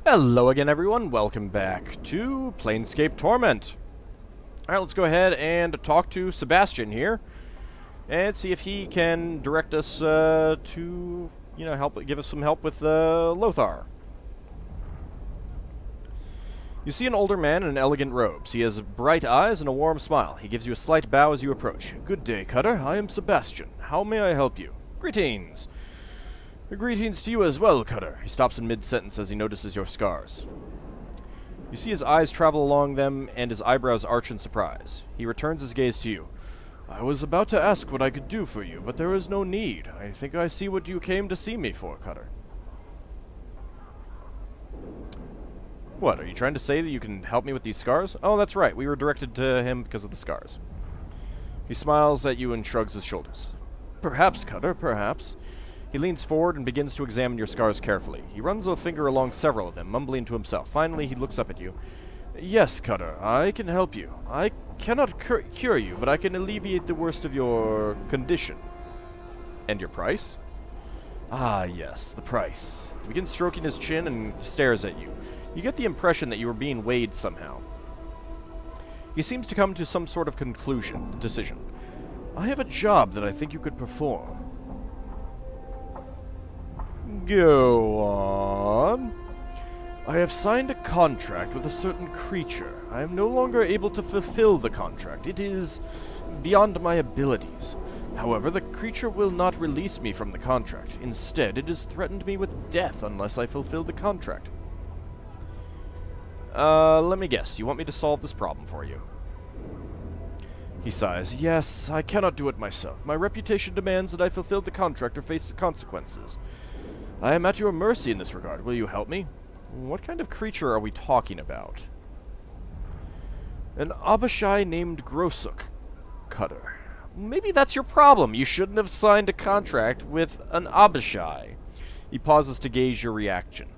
Hello again, everyone. Welcome back to Planescape Torment. Alright, let's go ahead and talk to Sebastian here and see if he can direct us to, give us some help with Lothar. You see an older man in elegant robes. He has bright eyes and a warm smile. He gives you a slight bow as you approach. Good day, Cutter. I am Sebastian. How may I help you? Greetings. Greetings to you as well, Cutter. He stops in mid-sentence as he notices your scars. You see his eyes travel along them, and his eyebrows arch in surprise. He returns his gaze to you. I was about to ask what I could do for you, but there is no need. I think I see what you came to see me for, Cutter. What, are you trying to say that you can help me with these scars? Oh, that's right. We were directed to him because of the scars. He smiles at you and shrugs his shoulders. Perhaps, Cutter, perhaps. He leans forward and begins to examine your scars carefully. He runs a finger along several of them, mumbling to himself. Finally, he looks up at you. Yes, Cutter, I can help you. I cannot cure you, but I can alleviate the worst of your condition. And your price? Ah, yes, the price. He begins stroking his chin and stares at you. You get the impression that you are being weighed somehow. He seems to come to some sort of decision. I have a job that I think you could perform. Go on. I have signed a contract with a certain creature. I am no longer able to fulfill the contract. It is beyond my abilities. However, the creature will not release me from the contract. Instead, it has threatened me with death unless I fulfill the contract. Let me guess. You want me to solve this problem for you? He sighs. Yes, I cannot do it myself. My reputation demands that I fulfill the contract or face the consequences. I am at your mercy in this regard. Will you help me? What kind of creature are we talking about? An Abishai named Grosuk, Cutter. Maybe that's your problem. You shouldn't have signed a contract with an Abishai. He pauses to gauge your reaction.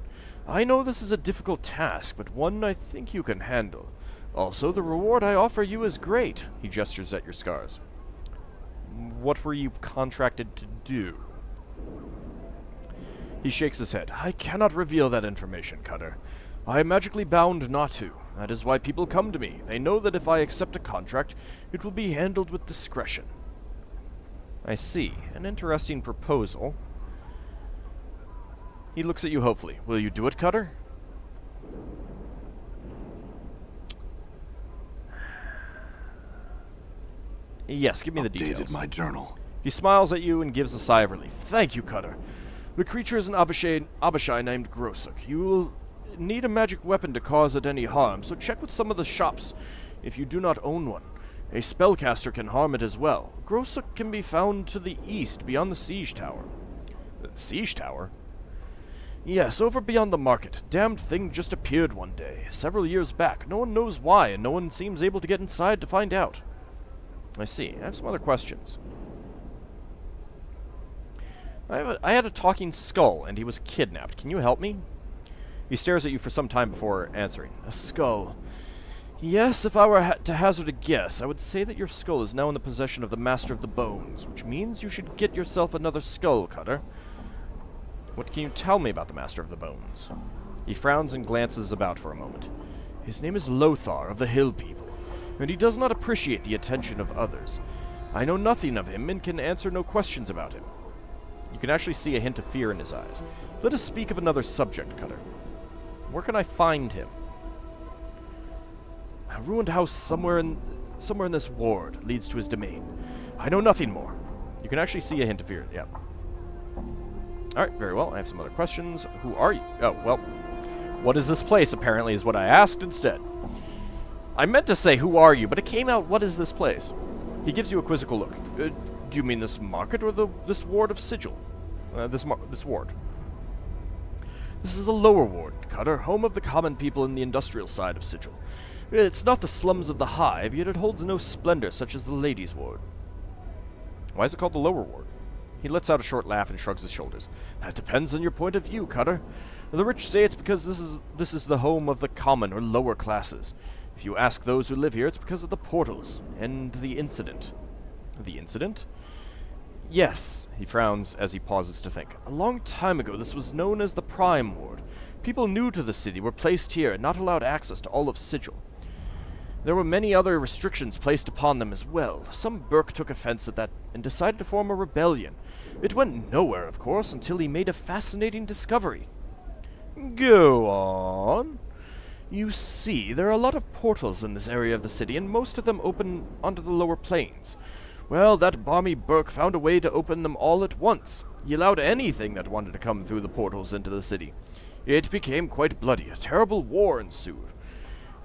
I know this is a difficult task, but one I think you can handle. Also, the reward I offer you is great. He gestures at your scars. What were you contracted to do? He shakes his head. I cannot reveal that information, Cutter. I am magically bound not to. That is why people come to me. They know that if I accept a contract, it will be handled with discretion. I see. An interesting proposal. He looks at you hopefully. Will you do it, Cutter? Yes, give me the details. Updated my journal. He smiles at you and gives a sigh of relief. Thank you, Cutter. The creature is an Abishai named Grosuk. You will need a magic weapon to cause it any harm, so check with some of the shops if you do not own one. A spellcaster can harm it as well. Grosuk can be found to the east, beyond the siege tower. The siege tower? Yes, over beyond the market. Damned thing just appeared one day, several years back. No one knows why, and no one seems able to get inside to find out. I see. I have some other questions. I had a talking skull, and he was kidnapped. Can you help me? He stares at you for some time before answering. A skull. Yes, if I were to hazard a guess, I would say that your skull is now in the possession of the Master of the Bones, which means you should get yourself another skull, Cutter. What can you tell me about the Master of the Bones? He frowns and glances about for a moment. His name is Lothar of the Hill People, and he does not appreciate the attention of others. I know nothing of him and can answer no questions about him. You can actually see a hint of fear in his eyes. Let us speak of another subject, Cutter. Where can I find him? A ruined house somewhere in this ward leads to his domain. I know nothing more. You can actually see a hint of fear, yeah. Alright, very well. I have some other questions. Who are you? Oh, well. What is this place, apparently, is what I asked instead. I meant to say, who are you, but it came out, what is this place? He gives you a quizzical look. Do you mean this market or this ward of Sigil? This ward. This is the lower ward, Cutter, home of the common people in the industrial side of Sigil. It's not the slums of the hive, yet it holds no splendor such as the ladies' ward. Why is it called the lower ward? He lets out a short laugh and shrugs his shoulders. That depends on your point of view, Cutter. The rich say it's because this is the home of the common or lower classes. If you ask those who live here, it's because of the portals and the incident. The incident? Yes, he frowns as he pauses to think. A long time ago, this was known as the Prime Ward. People new to the city were placed here and not allowed access to all of Sigil. There were many other restrictions placed upon them as well. Some Burke took offense at that and decided to form a rebellion. It went nowhere, of course, until he made a fascinating discovery. Go on. You see, there are a lot of portals in this area of the city, and most of them open onto the lower planes. Well, that balmy Burke found a way to open them all at once. He allowed anything that wanted to come through the portals into the city. It became quite bloody. A terrible war ensued.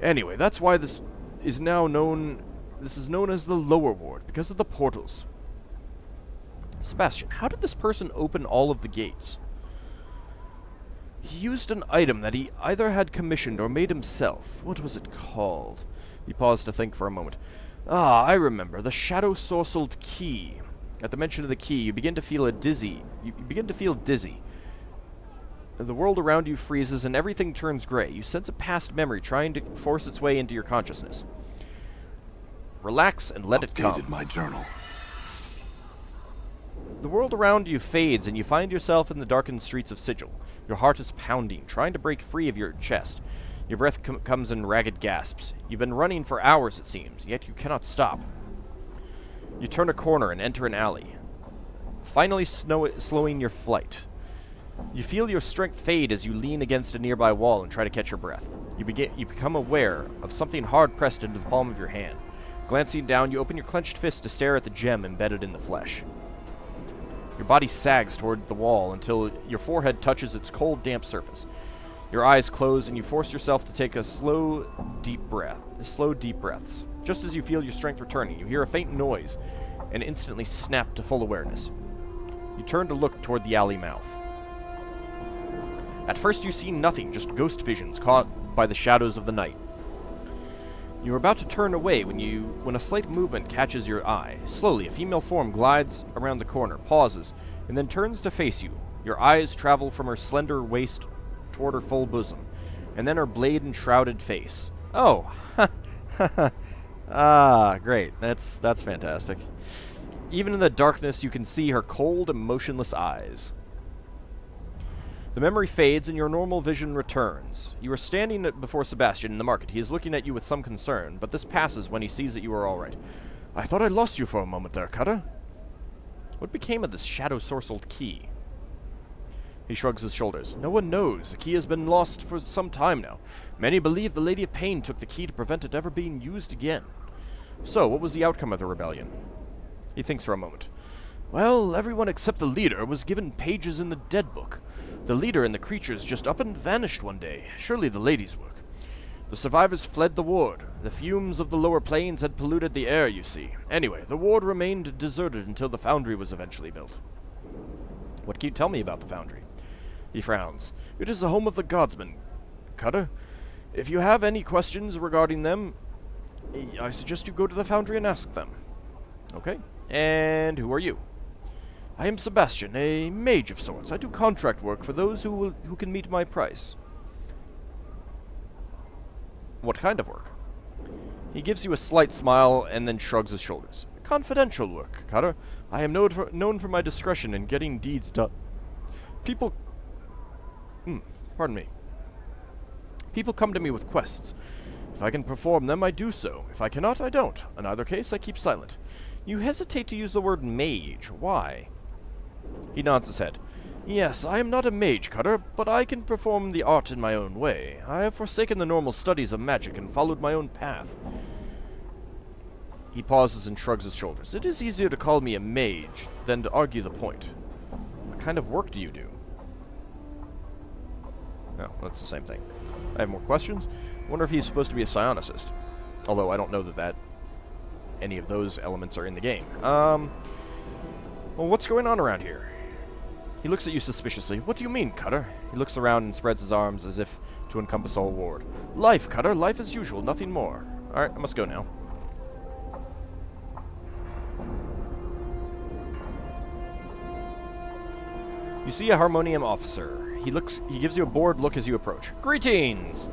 Anyway, that's why this is known as the lower ward, because of the portals. Sebastian, how did this person open all of the gates? He used an item that he either had commissioned or made himself. What was it called? He paused to think for a moment. Ah, I remember. The shadow-sorcelled key. At the mention of the key, you begin to feel dizzy. The world around you freezes and everything turns gray. You sense a past memory trying to force its way into your consciousness. Relax and let it come. Updated my journal. The world around you fades and you find yourself in the darkened streets of Sigil. Your heart is pounding, trying to break free of your chest. Your breath comes in ragged gasps. You've been running for hours, it seems, yet you cannot stop. You turn a corner and enter an alley, finally slowing your flight. You feel your strength fade as you lean against a nearby wall and try to catch your breath. You become aware of something hard pressed into the palm of your hand. Glancing down, you open your clenched fist to stare at the gem embedded in the flesh. Your body sags toward the wall until your forehead touches its cold, damp surface. Your eyes close and you force yourself to take slow, deep breaths. Just as you feel your strength returning, you hear a faint noise and instantly snap to full awareness. You turn to look toward the alley mouth. At first you see nothing, just ghost visions caught by the shadows of the night. You are about to turn away when a slight movement catches your eye. Slowly, a female form glides around the corner, pauses, and then turns to face you. Your eyes travel from her slender waist toward her full bosom, and then her blade-enshrouded face. Oh, ah, great. That's fantastic. Even in the darkness, you can see her cold and motionless eyes. The memory fades and your normal vision returns. You are standing before Sebastian in the market. He is looking at you with some concern, but this passes when he sees that you are all right. I thought I lost you for a moment there, Cutter. What became of this shadow-sorcelled key? He shrugs his shoulders. No one knows. The key has been lost for some time now. Many believe the Lady of Pain took the key to prevent it ever being used again. So, what was the outcome of the rebellion? He thinks for a moment. Well, everyone except the leader was given pages in the dead book. The leader and the creatures just up and vanished one day. Surely the lady's work. The survivors fled the ward. The fumes of the lower plains had polluted the air, you see. Anyway, the ward remained deserted until the foundry was eventually built. What can you tell me about the foundry? He frowns. It is the home of the Godsmen, Cutter. If you have any questions regarding them, I suggest you go to the foundry and ask them. Okay. And who are you? I am Sebastian, a mage of sorts. I do contract work for those who can meet my price. What kind of work? He gives you a slight smile and then shrugs his shoulders. Confidential work, Cutter. I am known for my discretion in getting deeds done. People come to me with quests. If I can perform them, I do so. If I cannot, I don't. In either case, I keep silent. You hesitate to use the word mage. Why? He nods his head. Yes, I am not a mage, Cutter, but I can perform the art in my own way. I have forsaken the normal studies of magic and followed my own path. He pauses and shrugs his shoulders. It is easier to call me a mage than to argue the point. What kind of work do you do? Oh, that's the same thing. I have more questions. I wonder if he's supposed to be a psionicist. Although I don't know that any of those elements are in the game. Well, what's going on around here? He looks at you suspiciously. What do you mean, Cutter? He looks around and spreads his arms as if to encompass the whole ward. Life, Cutter. Life as usual. Nothing more. Alright, I must go now. You see a Harmonium officer. He gives you a bored look as you approach. Greetings!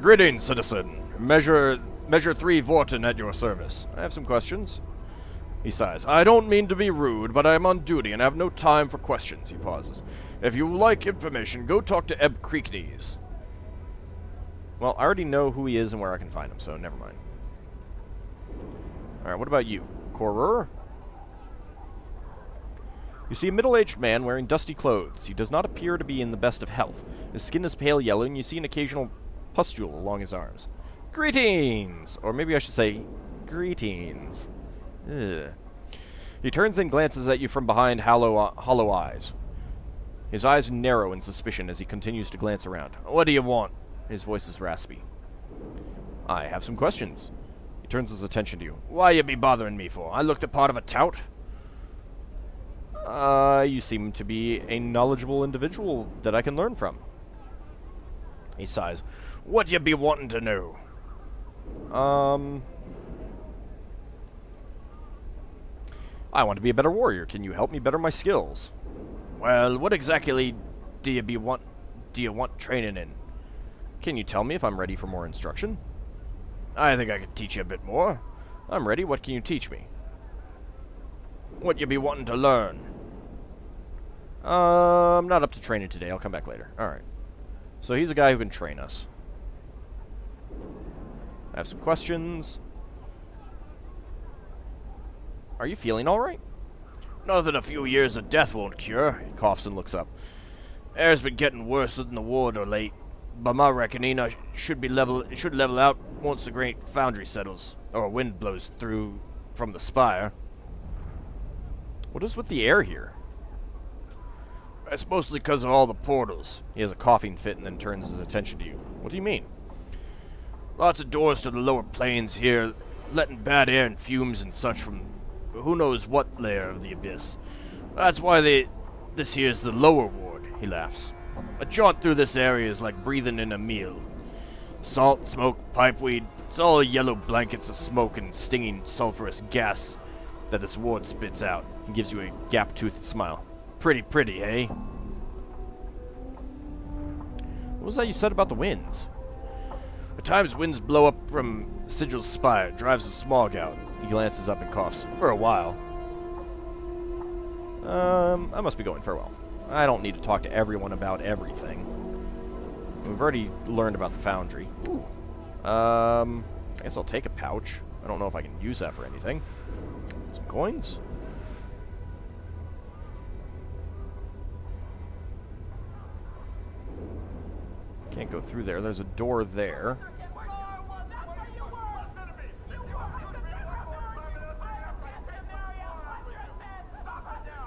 Greetings, citizen. Measure 3 Vorten at your service. I have some questions. He sighs. I don't mean to be rude, but I am on duty and have no time for questions. He pauses. If you like information, go talk to Ebb Creeknees. Well, I already know who he is and where I can find him, so never mind. Alright, what about you? Corer? You see a middle-aged man wearing dusty clothes. He does not appear to be in the best of health. His skin is pale yellow, and you see an occasional pustule along his arms. Greetings! Or maybe I should say, greetings. Ugh. He turns and glances at you from behind hollow eyes. His eyes narrow in suspicion as he continues to glance around. What do you want? His voice is raspy. I have some questions. He turns his attention to you. Why you be bothering me for? I look the part of a tout? You seem to be a knowledgeable individual that I can learn from. He sighs. What you be wanting to know? I want to be a better warrior. Can you help me better my skills? Well, what exactly do you want training in? Can you tell me if I'm ready for more instruction? I think I could teach you a bit more. I'm ready. What can you teach me? What you be wanting to learn? I'm not up to training today. I'll come back later. Alright. So he's a guy who can train us. I have some questions. Are you feeling alright? Nothing a few years of death won't cure. He coughs and looks up. Air's been getting worse than the ward of late. By my reckoning, it should level out once the great foundry settles, or wind blows through from the spire. What is with the air here? It's mostly because of all the portals. He has a coughing fit and then turns his attention to you. What do you mean? Lots of doors to the lower planes here, letting bad air and fumes and such from who knows what layer of the abyss. That's why this here's the lower ward, he laughs. A jaunt through this area is like breathing in a meal. Salt, smoke, pipeweed, it's all yellow blankets of smoke and stinging sulfurous gas that this ward spits out. He gives you a gap-toothed smile. Pretty, eh? What was that you said about the winds? At times winds blow up from Sigil's spire, drives the smog out. He glances up and coughs. For a while. I must be going farewell. I don't need to talk to everyone about everything. We've already learned about the foundry. Ooh. I guess I'll take a pouch. I don't know if I can use that for anything. Some coins? Can't go through there. There's a door there.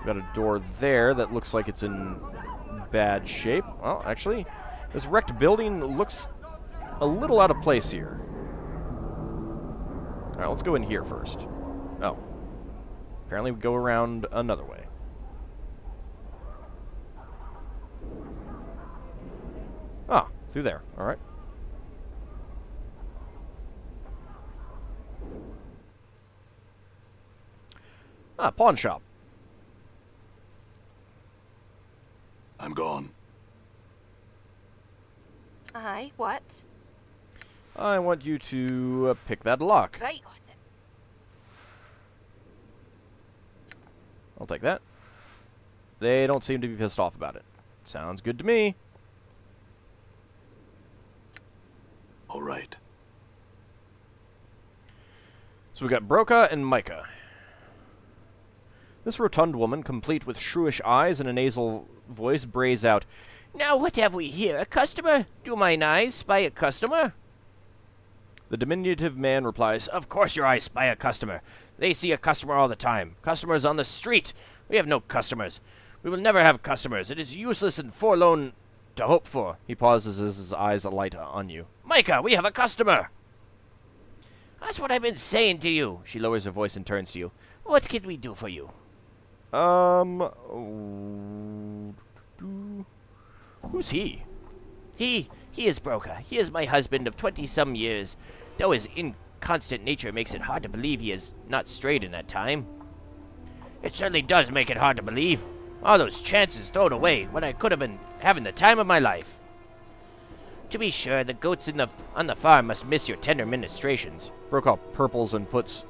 Got a door there that looks like it's in bad shape. Well, actually, this wrecked building looks a little out of place here. Alright, let's go in here first. Oh. Apparently we go around another way. Ah, through there. Alright. Ah, pawn shop. I'm gone. Aye, what? I want you to pick that lock. Right. I'll take that. They don't seem to be pissed off about it. Sounds good to me. All right. So we got Brokaw and Micah. This rotund woman, complete with shrewish eyes and a nasal voice, brays out, Now what have we here? A customer? Do mine eyes spy a customer? The diminutive man replies, Of course your eyes spy a customer. They see a customer all the time. Customers on the street. We have no customers. We will never have customers. It is useless and forlorn to hope for. He pauses as his eyes alight on you. Micah, we have a customer. That's what I've been saying to you. She lowers her voice and turns to you. What can we do for you? Who's he? He is Brokaw. He is my husband of 20-some years, though his inconstant nature makes it hard to believe he has not strayed in that time. It certainly does make it hard to believe. All those chances thrown away when I could have been having the time of my life. To be sure, the goats on the farm must miss your tender ministrations. Brokaw purples and puts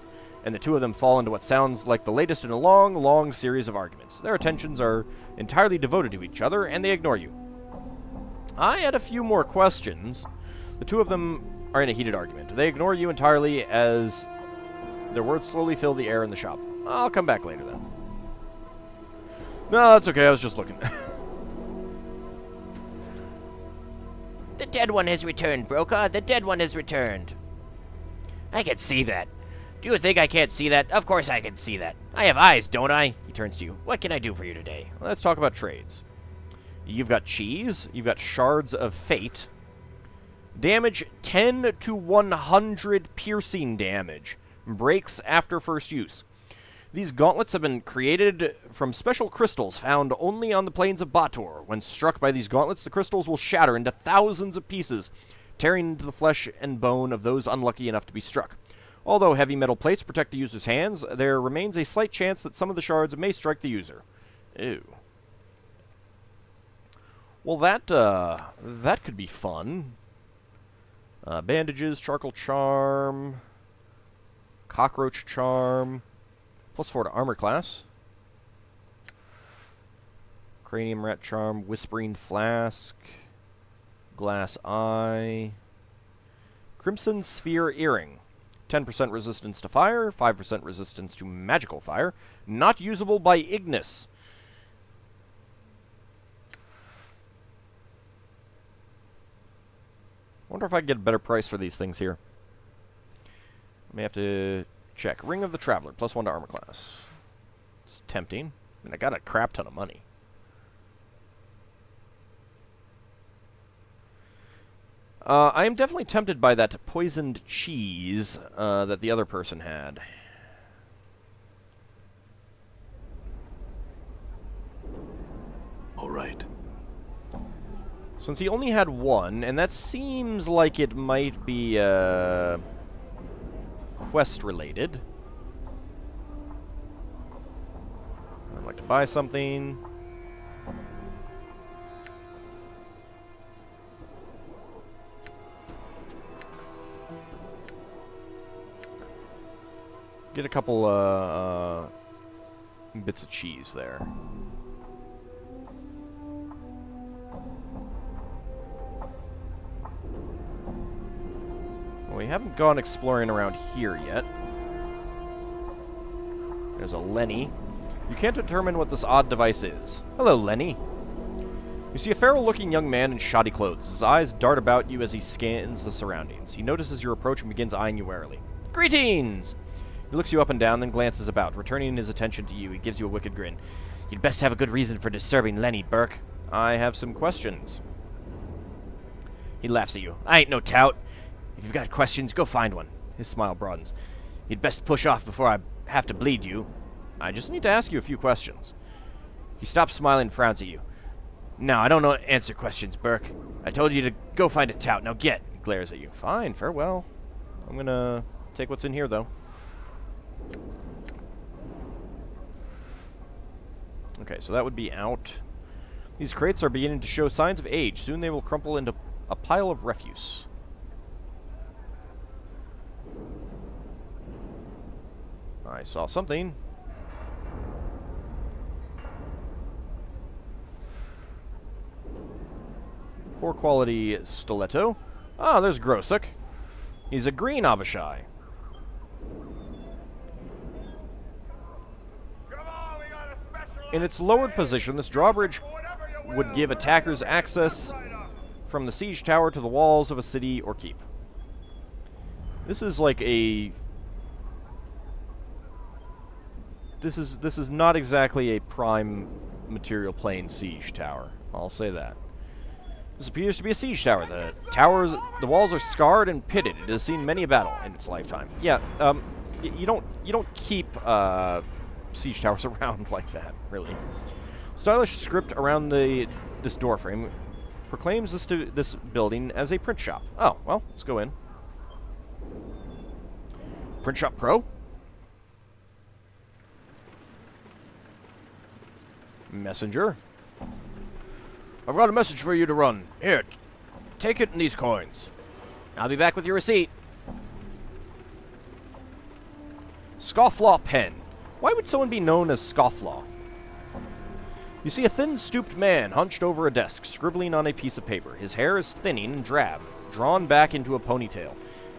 and the two of them fall into what sounds like the latest in a long, long series of arguments. Their attentions are entirely devoted to each other, and they ignore you. I had a few more questions. The two of them are in a heated argument. They ignore you entirely as their words slowly fill the air in the shop. I'll come back later, then. No, that's okay. I was just looking. The dead one has returned, Brokaw. The dead one has returned. I can see that. Do you think I can't see that? Of course I can see that. I have eyes, don't I? He turns to you. What can I do for you today? Let's talk about trades. You've got cheese. You've got shards of fate. Damage 10 to 100 piercing damage. Breaks after first use. These gauntlets have been created from special crystals found only on the plains of Bator. When struck by these gauntlets, the crystals will shatter into thousands of pieces, tearing into the flesh and bone of those unlucky enough to be struck. Although heavy metal plates protect the user's hands, there remains a slight chance that some of the shards may strike the user. Ew. Well, that could be fun. Bandages, charcoal charm, cockroach charm. +4 to armor class. Cranium rat charm, whispering flask, glass eye, crimson sphere earring. 10% resistance to fire, 5% resistance to magical fire. Not usable by Ignis. Wonder if I can get a better price for these things here. I may have to check. Ring of the Traveler, +1 to armor class. It's tempting. I mean, I got a crap ton of money. I am definitely tempted by that poisoned cheese that the other person had. All right. Since he only had one, and that seems like it might be quest-related. I'd like to buy something. Get a couple bits of cheese there. Well, we haven't gone exploring around here yet. There's a Lenny. You can't determine what this odd device is. Hello, Lenny. You see a feral-looking young man in shoddy clothes. His eyes dart about you as he scans the surroundings. He notices your approach and begins eyeing you warily. Greetings! He looks you up and down, then glances about. Returning his attention to you, he gives you a wicked grin. You'd best have a good reason for disturbing Lenny, Burke. I have some questions. He laughs at you. I ain't no tout. If you've got questions, go find one. His smile broadens. You'd best push off before I have to bleed you. I just need to ask you a few questions. He stops smiling and frowns at you. No, I don't know how to answer questions, Burke. I told you to go find a tout. Now get. He glares at you. Fine, farewell. I'm gonna take what's in here, though. Okay, so that would be out. These crates are beginning to show signs of age. Soon they will crumple into a pile of refuse. I saw something. Poor quality stiletto. Ah, there's Grosuk. He's a green Abishai. In its lowered position, this drawbridge would give attackers access from the siege tower to the walls of a city or keep. This is like a... This is not exactly a prime material plane siege tower. I'll say that. This appears to be a siege tower. The walls are scarred and pitted. It has seen many a battle in its lifetime. Yeah, you don't keep siege towers around like that, really. Stylish script around this doorframe proclaims this building as a print shop. Oh, well, let's go in. Print shop pro? Messenger. I've got a message for you to run. Here, take it and these coins. I'll be back with your receipt. Scofflaw pen. Why would someone be known as Scofflaw? You see a thin, stooped man hunched over a desk, scribbling on a piece of paper. His hair is thinning and drab, drawn back into a ponytail,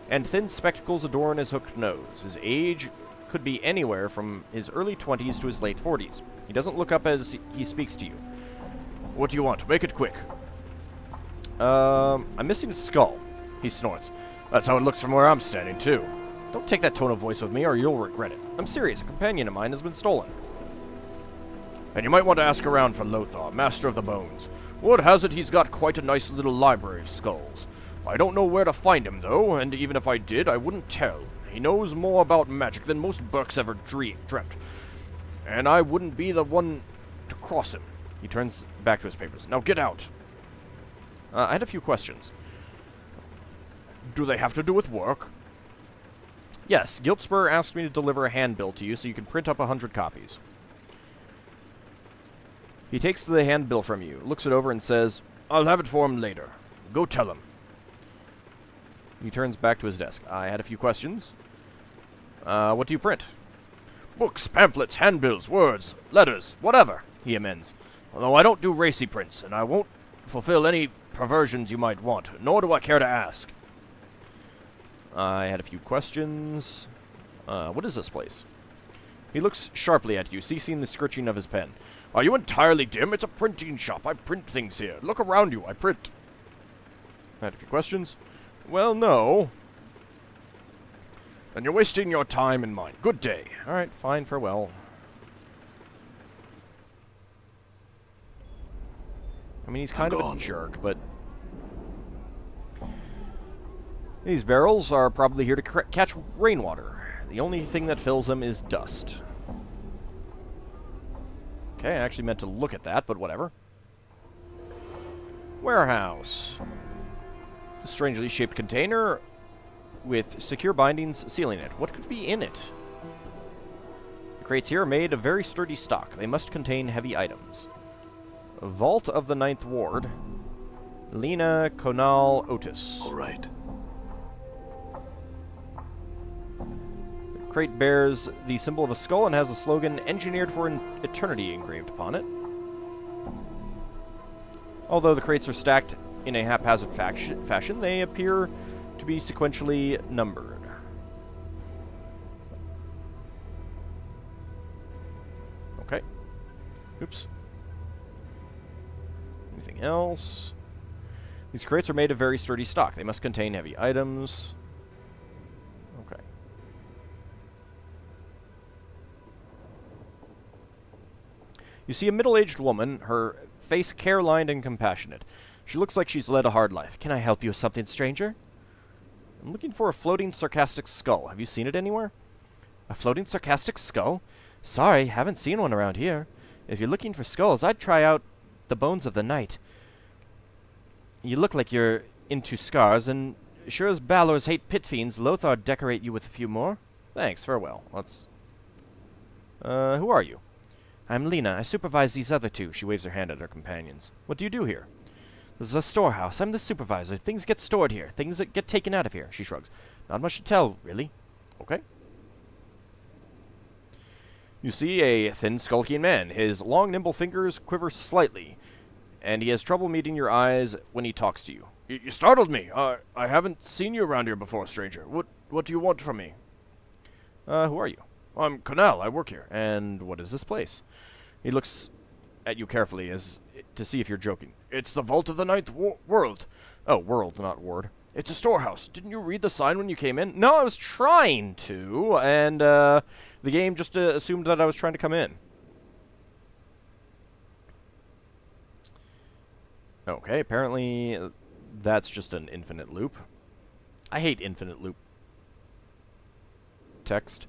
and thin spectacles adorn his hooked nose. His age could be anywhere from his early 20s to his late 40s. He doesn't look up as he speaks to you. What do you want? Make it quick. I'm missing a skull. He snorts. That's how it looks from where I'm standing, too. Don't take that tone of voice with me, or you'll regret it. I'm serious. A companion of mine has been stolen. And you might want to ask around for Lothar, Master of the Bones. Word has it he's got quite a nice little library of skulls. I don't know where to find him, though, and even if I did, I wouldn't tell. He knows more about magic than most Burks ever dreamt. And I wouldn't be the one to cross him. He turns back to his papers. Now get out. I had a few questions. Do they have to do with work? Yes, Giltspur asked me to deliver a handbill to you so you can print up 100 copies. He takes the handbill from you, looks it over, and says, I'll have it for him later. Go tell him. He turns back to his desk. I had a few questions. What do you print? Books, pamphlets, handbills, words, letters, whatever, he amends. Although I don't do racy prints, and I won't fulfill any perversions you might want, nor do I care to ask. I had a few questions. What is this place? He looks sharply at you, ceasing the scritching of his pen. Are you entirely dim? It's a printing shop. I print things here. Look around you. I print. I had a few questions. Well, no. Then you're wasting your time and mine. Good day. All right, fine, farewell. I mean, he's kind of a jerk, but... These barrels are probably here to catch rainwater. The only thing that fills them is dust. Okay, I actually meant to look at that, but whatever. Warehouse. A strangely shaped container with secure bindings sealing it. What could be in it? The crates here are made of very sturdy stock. They must contain heavy items. A vault of the 9th Ward. Lena Conal Otis. All right. The crate bears the symbol of a skull and has a slogan, Engineered for Eternity, engraved upon it. Although the crates are stacked in a haphazard fashion, they appear to be sequentially numbered. Okay. Oops. Anything else? These crates are made of very sturdy stock. They must contain heavy items. Okay. You see a middle-aged woman, her face care-lined and compassionate. She looks like she's led a hard life. Can I help you with something, stranger? I'm looking for a floating sarcastic skull. Have you seen it anywhere? A floating sarcastic skull? Sorry, haven't seen one around here. If you're looking for skulls, I'd try out the Bones of the Night. You look like you're into scars, and sure as Balors hate pit fiends, Lothar decorate you with a few more. Thanks, farewell. Let's... who are you? I'm Lena. I supervise these other two. She waves her hand at her companions. What do you do here? This is a storehouse. I'm the supervisor. Things get stored here. Things that get taken out of here. She shrugs. Not much to tell, really. Okay. You see a thin, skulking man. His long, nimble fingers quiver slightly, and he has trouble meeting your eyes when he talks to you. You startled me. I haven't seen you around here before, stranger. What do you want from me? Who are you? I'm Canal. I work here. And what is this place? He looks at you carefully as to see if you're joking. It's the Vault of the 9th World. Oh, world, not ward. It's a storehouse. Didn't you read the sign when you came in? No, I was trying to, and the game just assumed that I was trying to come in. Okay, apparently that's just an infinite loop. I hate infinite loop text.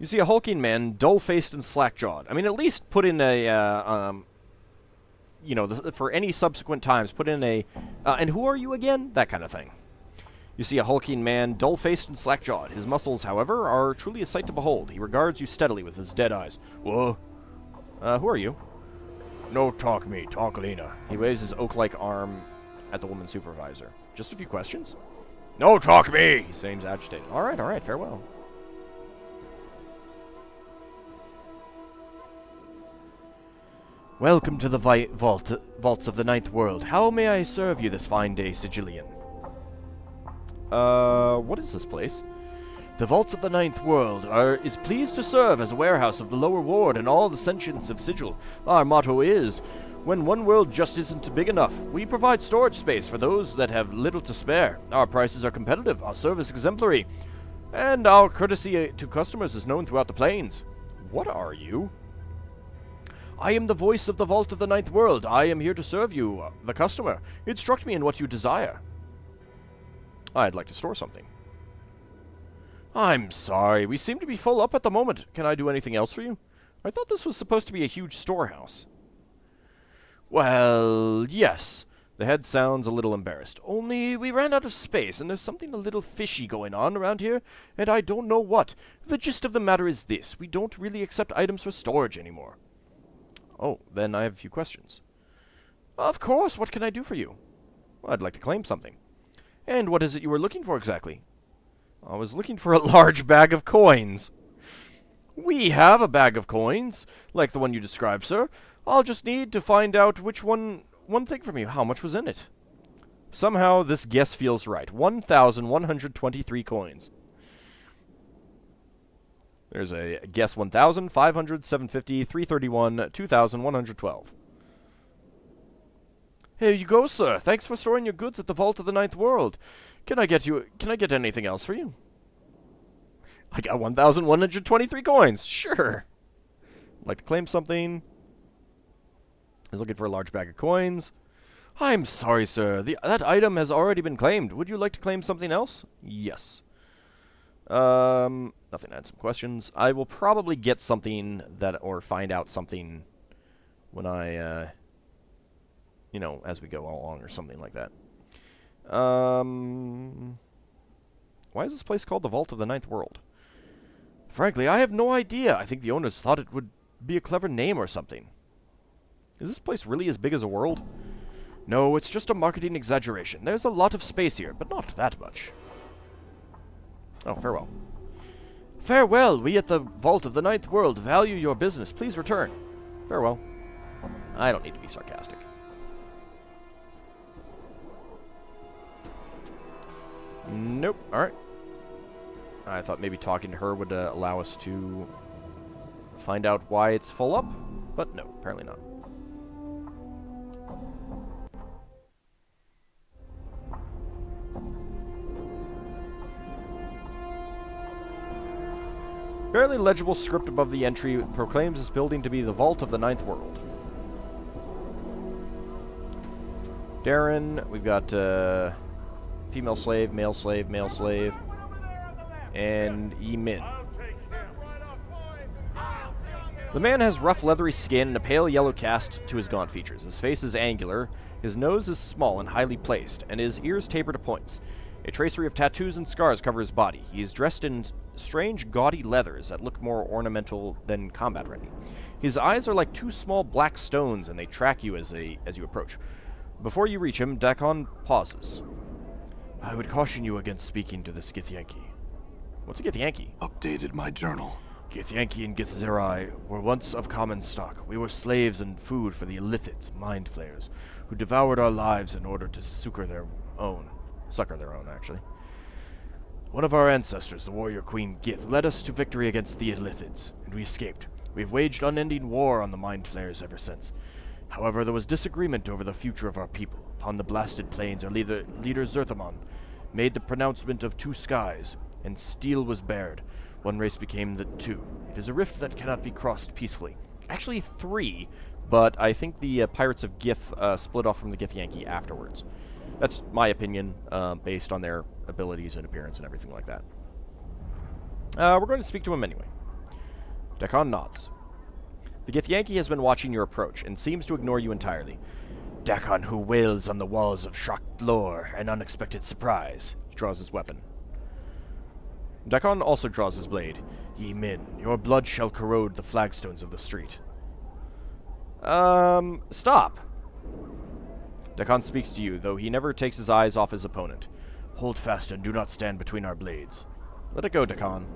You see a hulking man, dull-faced and slack-jawed. I mean, at least put in a, you know, for any subsequent times, put in a, and who are you again? That kind of thing. You see a hulking man, dull-faced and slack-jawed. His muscles, however, are truly a sight to behold. He regards you steadily with his dead eyes. Whoa. Who are you? No talk me, talk Lena. He waves his oak-like arm at the woman supervisor. Just a few questions? No talk me, he seems agitated. All right, farewell. Welcome to the vaults of the Ninth World. How may I serve you this fine day, Sigilian? What is this place? The vaults of the Ninth World is pleased to serve as a warehouse of the lower ward and all the sentience of Sigil. Our motto is, when one world just isn't big enough, we provide storage space for those that have little to spare. Our prices are competitive, our service exemplary, and our courtesy to customers is known throughout the plains. What are you? I am the voice of the Vault of the Ninth World. I am here to serve you, the customer. Instruct me in what you desire. I'd like to store something. I'm sorry, we seem to be full up at the moment. Can I do anything else for you? I thought this was supposed to be a huge storehouse. Well, yes. The head sounds a little embarrassed. Only we ran out of space, and there's something a little fishy going on around here, and I don't know what. The gist of the matter is this. We don't really accept items for storage anymore. Oh, then I have a few questions. Of course, what can I do for you? Well, I'd like to claim something. And what is it you were looking for exactly? I was looking for a large bag of coins. We have a bag of coins, like the one you described, sir. I'll just need to find out which one thing from you. How much was in it? Somehow this guess feels right. 1,123 coins. There's a guess 1,000, 500, 750, 331, 2,112. Here you go, sir. Thanks for storing your goods at the Vault of the Ninth World. Can I get anything else for you? I got 1,123 coins. Sure. Like to claim something. I was looking for a large bag of coins. I'm sorry, sir. That item has already been claimed. Would you like to claim something else? Yes. Nothing. I had some questions. I will probably get something or find out something when I, as we go along or something like that. Why is this place called the Vault of the Ninth World? Frankly, I have no idea. I think the owners thought it would be a clever name or something. Is this place really as big as a world? No, it's just a marketing exaggeration. There's a lot of space here, but not that much. Oh, farewell. Farewell, we at the Vault of the Ninth World value your business. Please return. Farewell. I don't need to be sarcastic. Nope. Alright. I thought maybe talking to her would allow us to find out why it's full up, but no, apparently not. Barely legible script above the entry proclaims this building to be the Vault of the Ninth World. Darren, we've got female slave, male slave, male slave, and Min. The man has rough leathery skin and a pale yellow cast to his gaunt features. His face is angular, his nose is small and highly placed, and his ears taper to points. A tracery of tattoos and scars cover his body. He is dressed in strange, gaudy leathers that look more ornamental than combat-ready. His eyes are like two small black stones, and they track you as you approach. Before you reach him, Dakon pauses. I would caution you against speaking to this Goth Yankee. What's a Goth Yankee? Updated my journal. Goth Yankee and Goth Zerai were once of common stock. We were slaves and food for the Illithids, mind flayers, who devoured our lives in order to succor their own, actually. One of our ancestors, the warrior Queen Gith, led us to victory against the Illithids, and we escaped. We've waged unending war on the mind flayers ever since. However, there was disagreement over the future of our people. Upon the blasted plains, our leader Zerthamon made the pronouncement of two skies, and steel was bared. One race became the two. It is a rift that cannot be crossed peacefully. Actually, three, but I think the Pirates of Gith split off from the Goth Yankee afterwards. That's my opinion, based on their abilities and appearance and everything like that. We're going to speak to him anyway. Dakon nods. The Goth Yankee has been watching your approach, and seems to ignore you entirely. Dakon who wails on the walls of shocked lore and unexpected surprise. He draws his weapon. Dakon also draws his blade. Ye men, your blood shall corrode the flagstones of the street. Stop. Dakon speaks to you, though he never takes his eyes off his opponent. Hold fast and do not stand between our blades. Let it go, Dakon.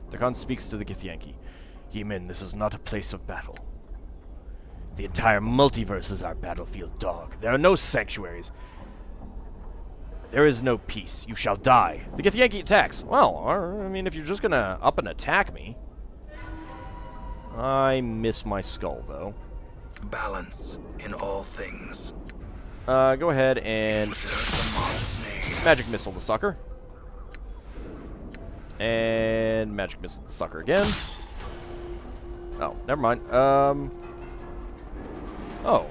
Dakon speaks to the Goth Yankee. Ye men, this is not a place of battle. The entire multiverse is our battlefield, dog. There are no sanctuaries. There is no peace. You shall die. The Goth Yankee attacks. Well, I mean, if you're just gonna up and attack me. I miss my skull, though. Balance in all things. Go ahead and magic missile the sucker. And magic missile the sucker again. Oh, never mind. Oh.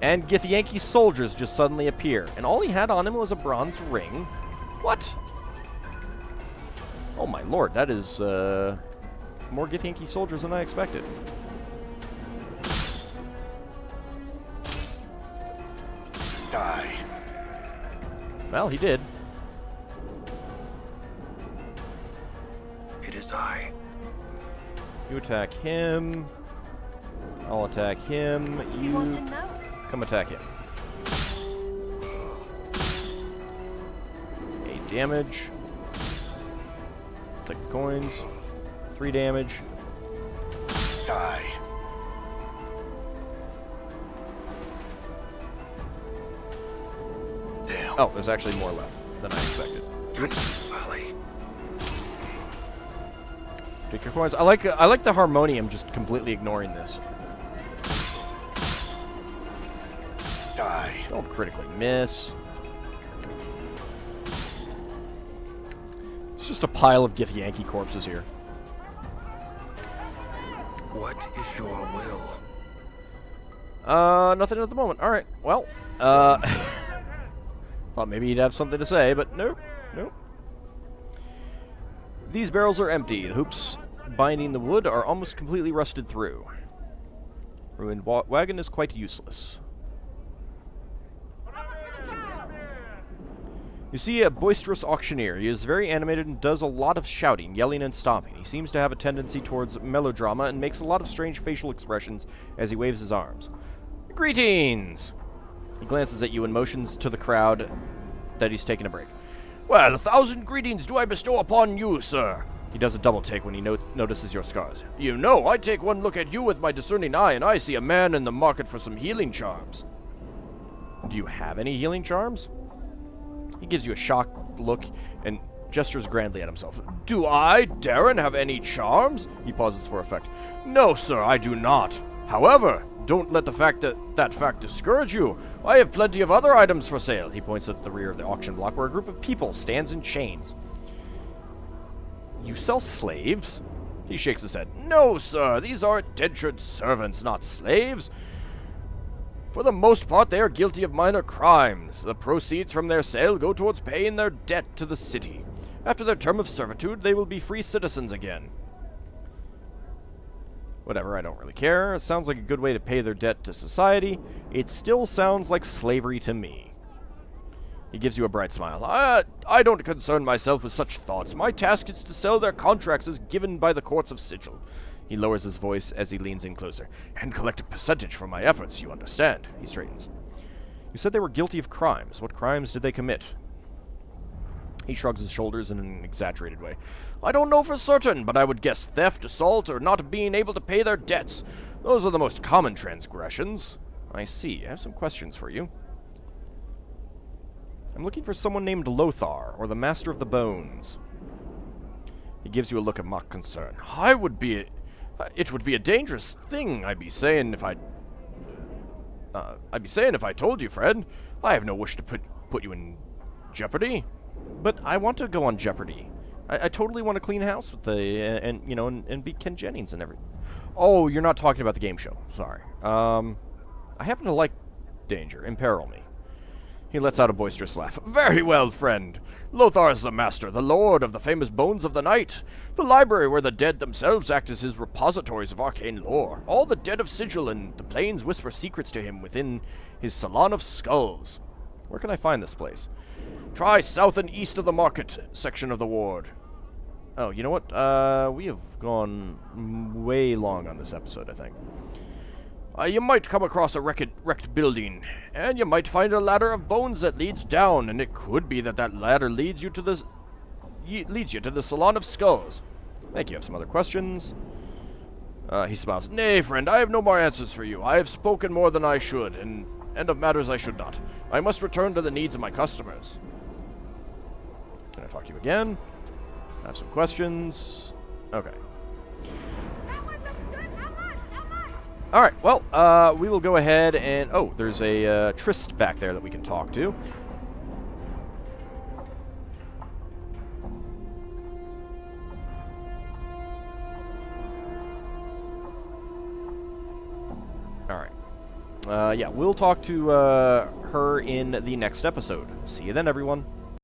And Goth Yankee soldiers just suddenly appear. And all he had on him was a bronze ring. What? Oh my lord, that is, more Goth Yankee soldiers than I expected. Die. Well, he did. It is I. You attack him. I'll attack him. You want to know? Come attack him. 8 damage. Take the coins. 3 damage. Die. Damn. Oh, there's actually more left than I expected. Valley. Take your coins. I like the harmonium just completely ignoring this. Die. Don't critically miss. It's just a pile of Goth Yankee corpses here. What is your will? Nothing at the moment. Alright, well, thought maybe he'd have something to say, but nope, nope. These barrels are empty. The hoops binding the wood are almost completely rusted through. Ruined wagon is quite useless. You see a boisterous auctioneer. He is very animated and does a lot of shouting, yelling, and stomping. He seems to have a tendency towards melodrama and makes a lot of strange facial expressions as he waves his arms. Greetings! He glances at you and motions to the crowd that he's taking a break. Well, 1,000 greetings do I bestow upon you, sir. He does a double take when he notices your scars. You know, I take one look at you with my discerning eye, and I see a man in the market for some healing charms. Do you have any healing charms? He gives you a shocked look and gestures grandly at himself. Do I, Darren, have any charms? He pauses for effect. No, sir, I do not. However, don't let that fact discourage you. I have plenty of other items for sale. He points at the rear of the auction block where a group of people stands in chains. You sell slaves? He shakes his head. No, sir, these are indentured servants, not slaves. For the most part, they are guilty of minor crimes. The proceeds from their sale go towards paying their debt to the city. After their term of servitude, they will be free citizens again. Whatever, I don't really care. It sounds like a good way to pay their debt to society. It still sounds like slavery to me. He gives you a bright smile. I don't concern myself with such thoughts. My task is to sell their contracts as given by the courts of Sigil. He lowers his voice as he leans in closer. And collect a percentage for my efforts, you understand. He straightens. You said they were guilty of crimes. What crimes did they commit? He shrugs his shoulders in an exaggerated way. I don't know for certain, but I would guess theft, assault, or not being able to pay their debts. Those are the most common transgressions. I see. I have some questions for you. I'm looking for someone named Lothar, or the Master of the Bones. He gives you a look of mock concern. It would be a dangerous thing, I'd be saying if I told you, Fred. I have no wish to put you in jeopardy. But I want to go on Jeopardy. I totally want to clean house with and beat Ken Jennings and everything. Oh, you're not talking about the game show. Sorry. I happen to like danger. Imperil me. He lets out a boisterous laugh. Very well, friend. Lothar is the master, the lord of the famous Bones of the Night, the library where the dead themselves act as his repositories of arcane lore. All the dead of Sigil and the plains whisper secrets to him within his Salon of Skulls. Where can I find this place? Try south and east of the market section of the ward. Oh, you know what? We have gone way long on this episode, I think. You might come across a wrecked building, and you might find a ladder of bones that leads down, and it could be that ladder leads you to the Salon of Skulls. Thank you. I have some other questions. He smiles. Nay, friend, I have no more answers for you. I have spoken more than I should, and of matters I should not. I must return to the needs of my customers. Can I talk to you again? I have some questions. Okay. Alright, well, we will go ahead and... Oh, there's a Trist back there that we can talk to. Alright. Yeah, we'll talk to her in the next episode. See you then, everyone.